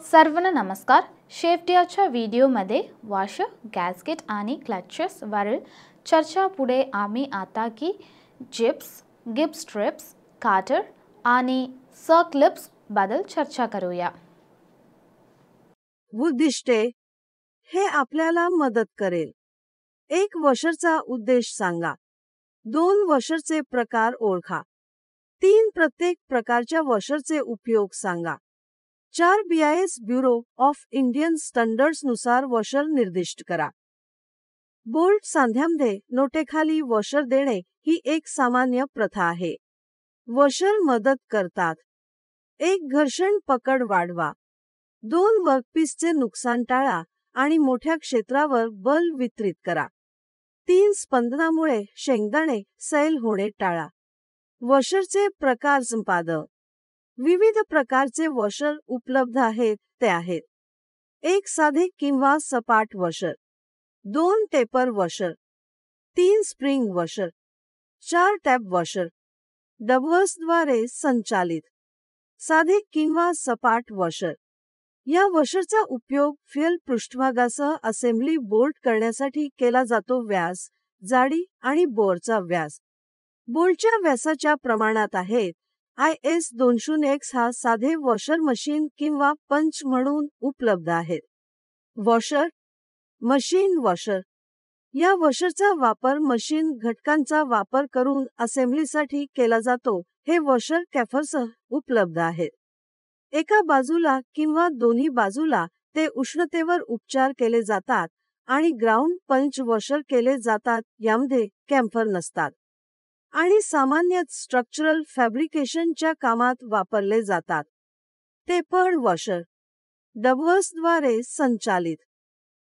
सर्वांना नमस्कार. शेफ्टीच्या व्हिडिओमध्ये वॉशर, गॅस्केट आणि क्लचेस वरील चर्चा पुढे आम्ही आता की जिप्स, गिब स्ट्रिप्स, काटर आणि सर्क्लिप्स बद्दल चर्चा करूया. उद्दिष्टे हे आपल्याला मदत करेल. एक वॉशरचा उद्देश सांगा. 2 वॉशरचे प्रकार ओळखा. 3 प्रत्येक प्रकारच्या वॉशरचे उपयोग सांगा. 4 BIS bureau of Indian standards नुसार वॉशर निर्दिष्ट करा. बोल्ट सांध्यामध्ये नोटेखाली वॉशर देणे ही एक सामान्य प्रथा आहे. वॉशर मदत करतात. 1 घर्षण पकड वाढवा. 2 वर्कपीसचे नुकसान टाळा आणि मोठ्या क्षेत्रावर बल वितरित करा. 3 स्पंदनामुळे शेंगदाणे सैल होणे टाळा. वॉशरचे प्रकार संपादन. विविध प्रकारचे वॉशर उपलब्ध आहेत ते आहेत: 1 साधे किंवा सपाट washer, 2 taper washer, 3 spring washer, 4 tab washer. डबल्सद्वारे संचालित साधे किंवा सपाट वॉशर. या वॉशरचा उपयोग फ्युएल पृष्ठभागासह असेंब्ली बोल्ट करण्यासाठी केला जातो. व्यास, जाडी आणि बोरचा व्यास बोल्टच्या व्यासाच्या प्रमाणात आहेत. IS 200X हा साधे वॉशर मशीन किंवा पंच म्हणून उपलब्ध आहेत. Washer, machine washer. या वॉशरचा वापर मशीन घटकांचा वापर करून असेंब्लीसाठी केला जातो. हे वॉशर कॅफरसह उपलब्ध आहेत. एका बाजूला किंवा दोन्ही बाजूला ते उष्णतेवर उपचार केले जातात आणि ग्राउंड पंच वॉशर केले जातात. यामध्ये कॅम्फर नसतात आणि सामान्यत स्ट्रक्चरल फॅब्रिकेशनच्या कामात वापरले जातात. Tapered washer. डबल्सद्वारे संचालित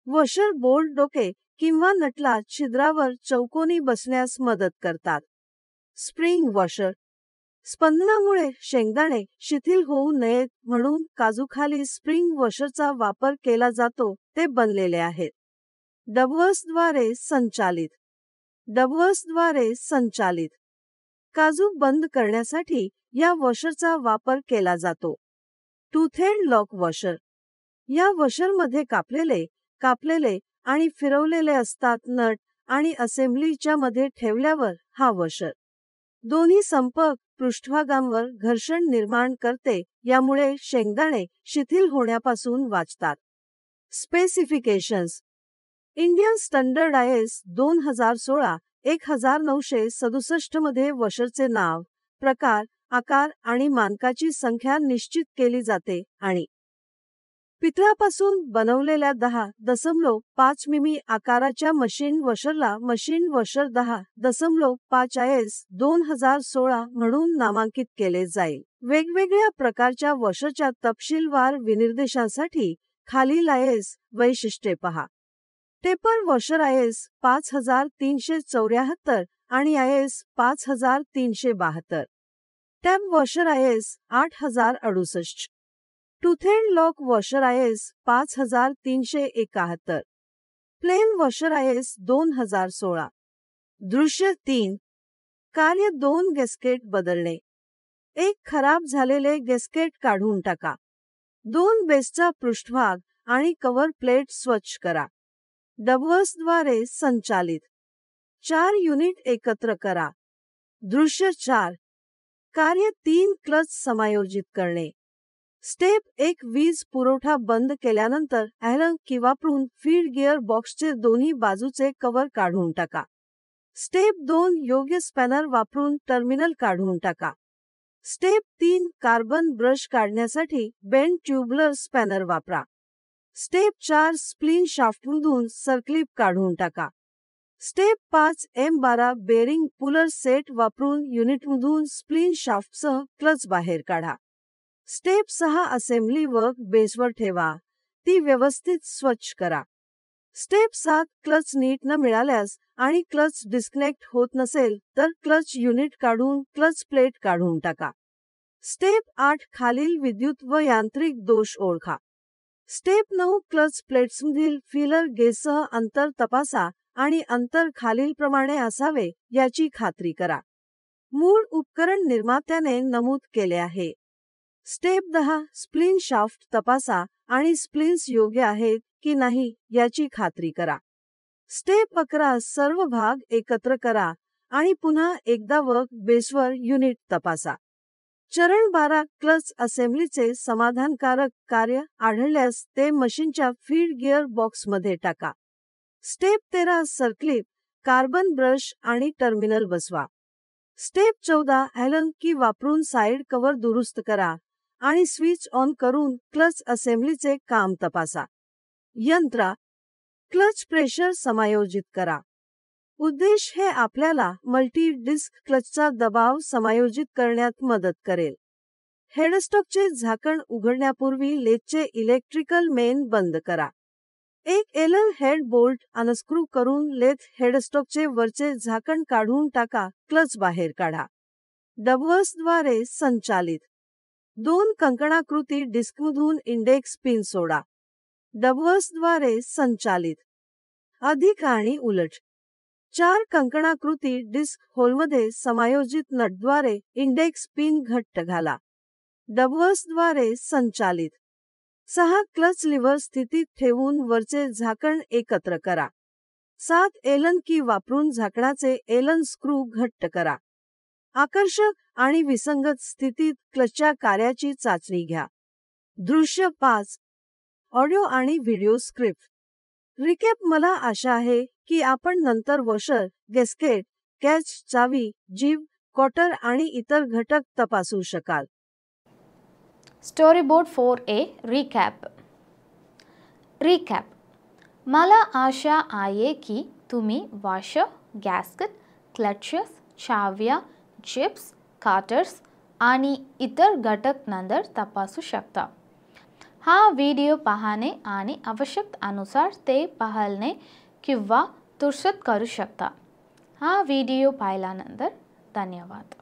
वॉशर बोल्ट डोके किंवा नटला छिद्रावर चौकोनी बसण्यास मदत करतात. Spring washer. स्पंदनामुळे शेंगदाणे शिथिल होऊ नयेत म्हणून काजूखाली स्प्रिंग वॉशरचा वापर केला जातो. ते बनलेले आहेत. डबल्सद्वारे संचालित. डबल्सद्वारे संचालित काजू बंद करण्यासाठी या वॉशरचा वापर केला जातो. Toothed lock washer. या वॉशरमध्ये कापलेले आणि फिरवलेले असतात नट आणि असेंब्लीच्या मध्ये ठेवल्यावर हा वॉशर दोन्ही संपर्क पृष्ठभागांवर घर्षण निर्माण करते. यामुळे शेंगदाणे शिथिल होण्यापासून वाचतात. स्पेसिफिकेशन्स. इंडियन स्टँडर्ड IS 2016 1967 मध्ये वॉशरचे नाव, प्रकार, आकार आणि मानकाची संख्या निश्चित केली जाते आणि पितळापासून बनवलेल्या 10.5 मिमी आकाराच्या मशीन वॉशरला मशीन वॉशर 10.5 IS 2016 म्हणून नामांकित केले जाईल. वेगवेगळ्या प्रकारच्या वॉशरच्या तपशीलवार विनिर्देशांसाठी खालील IS वैशिष्ट्ये पहा. टेपर वॉशर IS 5374 आणि IS 5372. Tap washer IS 8068. Toothed lock washer IS 5371. Plain washer IS 2016. दृश्य 3. कार्य 2 गॅस्केट बदलणे. 1 खराब झालेले गॅस्केट काढून टाका. 2 बेसचा पृष्ठभाग आणि कव्हर प्लेट स्वच्छ करा. डबल्सद्वारे संचालित 4 युनिट एकत्र करा. दृश्य 4. कार्य 3 क्लच समायोजित करणे. स्टेप 1 वीज पुरवठा बंद केल्यानंतर ॲलन किंवा वापरून फीड गिअर बॉक्सचे दोन्ही बाजूचे कव्हर काढून टाका. स्टेप 2 योग्य स्पॅनर वापरून टर्मिनल काढून टाका. स्टेप 3 कार्बन ब्रश काढण्यासाठी बेंड ट्यूबलर स्पॅनर वापरा. स्टेप 4 स्प्लिन शाफ्टमधून सर्क्लिप काढून टाका. Step 5 M12 bearing puller set वापरून युनिटमधून स्प्लिन शाफ्टसह क्लच बाहेर काढा. स्टेप 6 असेंब्ली वर्क बेसवर ठेवा. ती व्यवस्थित स्वच्छ करा. स्टेप 7 क्लच नीट न मिळाल्यास आणि क्लच डिस्कनेक्ट होत नसेल तर क्लच युनिट काढून क्लच प्लेट काढून टाका. स्टेप 8 खालील विद्युत व यांत्रिक दोष ओळखा. स्टेप 9 क्लच प्लेट्समधील फिलर गेजसह अंतर तपासा आणि अंतर खालीलप्रमाणे असावे याची खात्री करा. मूळ उपकरण निर्मात्याने नमूद केले आहे. स्टेप 10 स्प्लिन शाफ्ट तपासा आणि स्प्लिन्स योग्य आहेत की नाही याची खात्री करा. स्टेप 11 सर्व भाग एकत्र करा आणि पुन्हा एकदा वर्क बेसवर युनिट तपासा. चरण 12 क्लच असेंब्लीचे समाधानकारक कार्य आढळल्यास ते मशीनच्या फीड गिअर बॉक्समध्ये टाका. स्टेप 13 सर्क्लिप, कार्बन ब्रश आणि टर्मिनल बसवा. स्टेप 14 ॲलन की वापरून साइड कव्हर दुरुस्त करा आणि स्विच ऑन करून क्लच असेंब्लीचे काम तपासा. यंत्रा क्लच प्रेशर समायोजित करा. उद्देश हे आपल्याला मल्टी डिस्क क्लचचा दबाव समायोजित करण्यात मदत करेल. हेडस्टॉकचे झाकण उघडण्यापूर्वी लेथचे इलेक्ट्रिकल मेन बंद करा. एक एलन हेड बोल्ट अनस्क्रू करून लेथ हेडस्टॉकचे वरचे झाकण काढून टाका. क्लच बाहेर काढा. डबवर्सद्वारे संचालित 2 कंकणाकृती डिस्कमधून इंडेक्स पिन सोडा. डबवर्सद्वारे संचालित अधिक आणि उलट 4 कंकणाकृती डिस्क होलमध्ये समायोजित नटद्वारे इंडेक्स पिन घट्ट घाला. डबवर्सद्वारे संचालित 6 क्लच लिव्हर स्थितीत ठेवून वरचे झाकण एकत्र करा. 7 एलन की वापरून झाकणाचे एलन स्क्रू घट्ट करा. आकर्षक आणि विसंगत स्थितीत क्लचच्या कार्याची चाचणी घ्या. दृश्य 5 ऑडिओ आणि व्हिडिओ स्क्रिप्ट. रिकॅप. मला आशा आहे की आपण नंतर वॉशर, गॅस्केट, कॅच, चावी, जीभ, कॉटर आणि इतर घटक तपासू शकाल. Storyboard 4A recap. मला आशा आहे की तुम्ही वॉशर, गॅस्केट, क्लचेस, चाव्या, जिप्स, काटर्स आणि इतर घटक नंतर तपासू शकता. हा व्हिडिओ पाहणे आणि आवश्यकतेनुसार ते पाहणे किंवा दुरुस्त करू शकता. हा व्हिडिओ पाहिल्यानंतर धन्यवाद.